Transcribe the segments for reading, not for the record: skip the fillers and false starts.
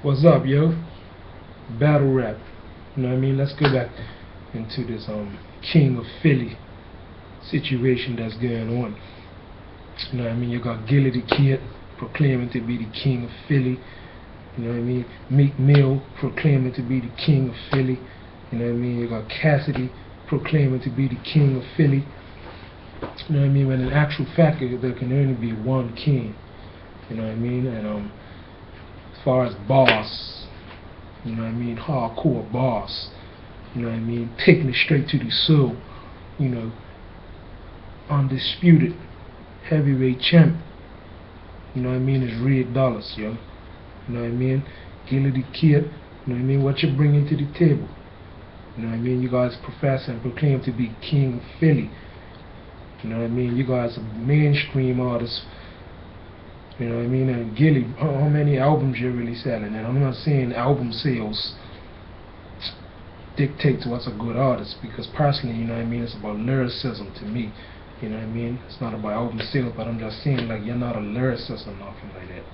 What's up, yo? Battle rap. You know what I mean? Let's go back into this King of Philly situation that's going on. You know what I mean? You got Gillie the Kid proclaiming to be the King of Philly. You know what I mean? Meek Mill proclaiming to be the King of Philly. You know what I mean? You got Cassidy proclaiming to be the King of Philly. You know what I mean? When in actual fact there can only be one king. You know what I mean? And as far as boss, you know what I mean, hardcore boss, you know what I mean, taking it straight to the soul, you know, undisputed heavyweight champ, you know what I mean, is Reed Dollaz, yo. You know what I mean? Gillie the Kid, you know what I mean, what you're bringing to the table. You know what I mean? You guys profess and proclaim to be King of Philly. You know what I mean? You guys are mainstream artists. You know what I mean? And Gillie, how many albums you're really selling? And I'm not saying album sales dictates what's a good artist, because personally, you know what I mean, it's about lyricism to me. You know what I mean? It's not about album sales, but I'm just saying, like, you're not a lyricist or nothing like that.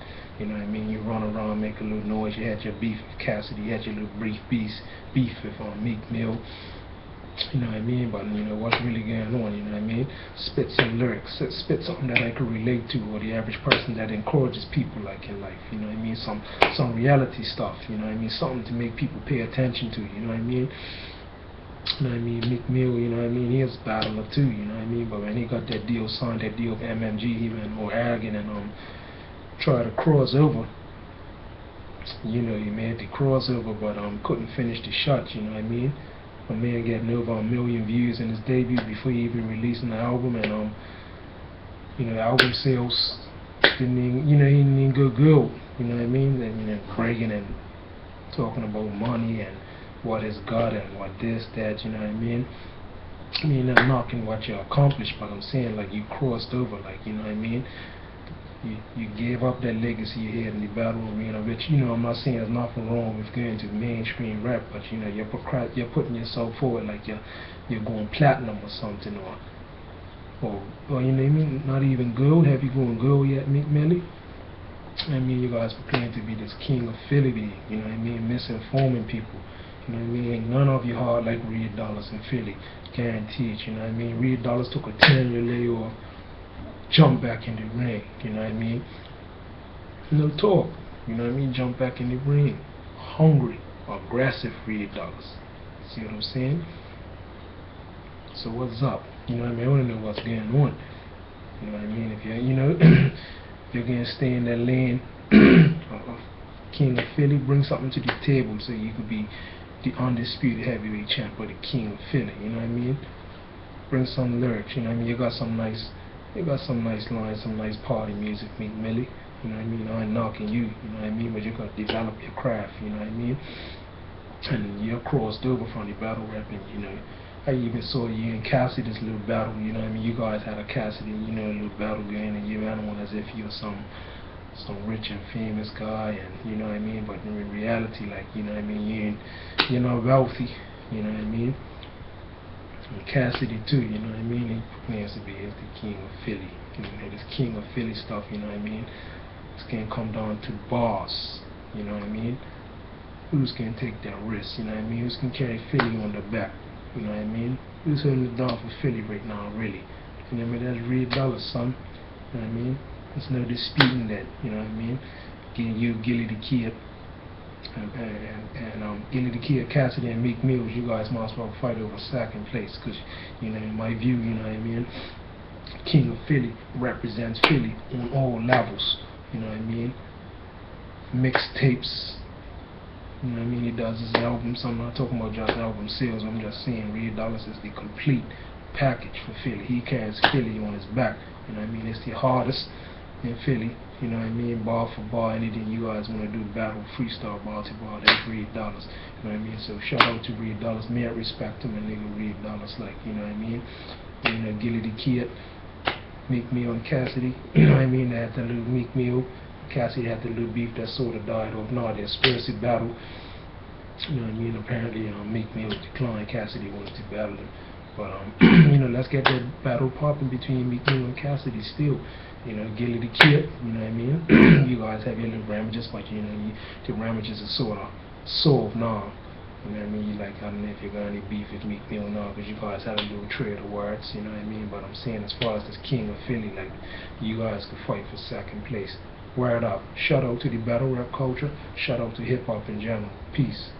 You know what I mean? You run around, make a little noise. You had your beef with Cassidy, you had your little beef with Meek Mill. You know what I mean? But you know what's really going on, you know what I mean? Spit some lyrics, spit something that I could relate to, or the average person that encourages people like in life, you know what I mean? Some reality stuff, you know what I mean? Something to make people pay attention to, you know what I mean? You know what I mean? Meek Mill, you know what I mean? He is a battler too, you know what I mean? But when he got that deal signed, that deal with MMG, he went more arrogant and tried to cross over. You know, he made the crossover, but couldn't finish the shot, you know what I mean? A man getting over 1 million views in his debut before he even releasing the album, and you know, the album sales didn't even, you know, he didn't even go good, you know what I mean? And you know, bragging and talking about money and what is God and what this, that, you know what I mean? I mean, not knocking what you accomplished, but I'm saying, like, you crossed over, like, you know what I mean? You gave up that legacy you had in the battle arena, which, you know, I'm not saying there's nothing wrong with going to mainstream rap, but you know, you're putting yourself forward like you're going platinum or something, or you know what I mean, not even gold. Have you going gold yet, Meek Millie? I mean, you guys proclaim to be this King of Philly, you know what I mean, misinforming people. You know what I mean? Ain't none of you hard like Reed Dollaz in Philly, guaranteed. You know what I mean? Reed Dollaz took a 10-year layoff, jump back in the ring, you know what I mean? No talk, you know what I mean? Jump back in the ring. Hungry, aggressive Reed Dollaz. See what I'm saying? So what's up? You know what I mean? I want to know what's going on. You know what I mean? If you're, you know, if you're going to stay in that lane of King of Philly, bring something to the table so you could be the undisputed heavyweight champ or the King of Philly, you know what I mean? Bring some lyrics, you know what I mean? You got some nice lines, some nice party music, Meek Millie. You know what I mean? I ain't knocking you, you know what I mean? But you got to develop your craft, you know what I mean? And you're crossed over from the battle rapping, you know. I even saw you and Cassidy's little battle, you know what I mean? You guys had a Cassidy, you know, a little battle going, and you ran on as if you're some rich and famous guy, and you know what I mean? But in reality, like, you know what I mean? You're not wealthy, you know what I mean? And Cassidy too, you know what I mean? He proclaims to be the King of Philly. You know, this King of Philly stuff, you know what I mean? It's gonna come down to boss, you know what I mean? Who's gonna take that risk, you know what I mean? Who's gonna carry Philly on the back, you know what I mean? Who's holding it down for Philly right now, really? You know what I mean? That's Reed Dollaz, son. You know what I mean? There's no disputing that, you know what I mean? You, Gillie the Kid, and Gillie the Kid, Cassidy, and Meek Mill, you guys might as well fight over second place, because, you know, in my view, you know what I mean, King of Philly represents Philly on all levels, you know what I mean? Mixtapes, you know what I mean? He does his albums. I'm not talking about just album sales, I'm just saying Reed Dollaz is the complete package for Philly. He carries Philly on his back, you know what I mean? It's the hardest in Philly, you know what I mean, bar for bar, anything you guys want to do, battle, freestyle, bar to bar, that's Reed Dollaz, you know what I mean? So shout out to Reed Dollaz, mad respect to my nigga Reed Dollaz, like, you know what I mean? You know, Gillie the Kid, Meek Mill and Cassidy, you know what I mean? They had that little Meek Mill, Cassidy had the little beef that sort of died off. No, the conspiracy battle, you know what I mean? Apparently, Meek Mill declined, Cassidy wanted to battle him. But you know, let's get that battle popping between Meek and Cassidy still. You know, Gillie the Kid, you know what I mean? You guys have your little ramages, but you know, the ramages are sort of solved now. You know what I mean? You like, I don't know if you got any beef with Meek Mill now, because you guys had a little trade of words, you know what I mean? But I'm saying, as far as this king of Philly, like, you guys could fight for second place. Word up. Shout out to the battle rap culture. Shout out to hip hop in general. Peace.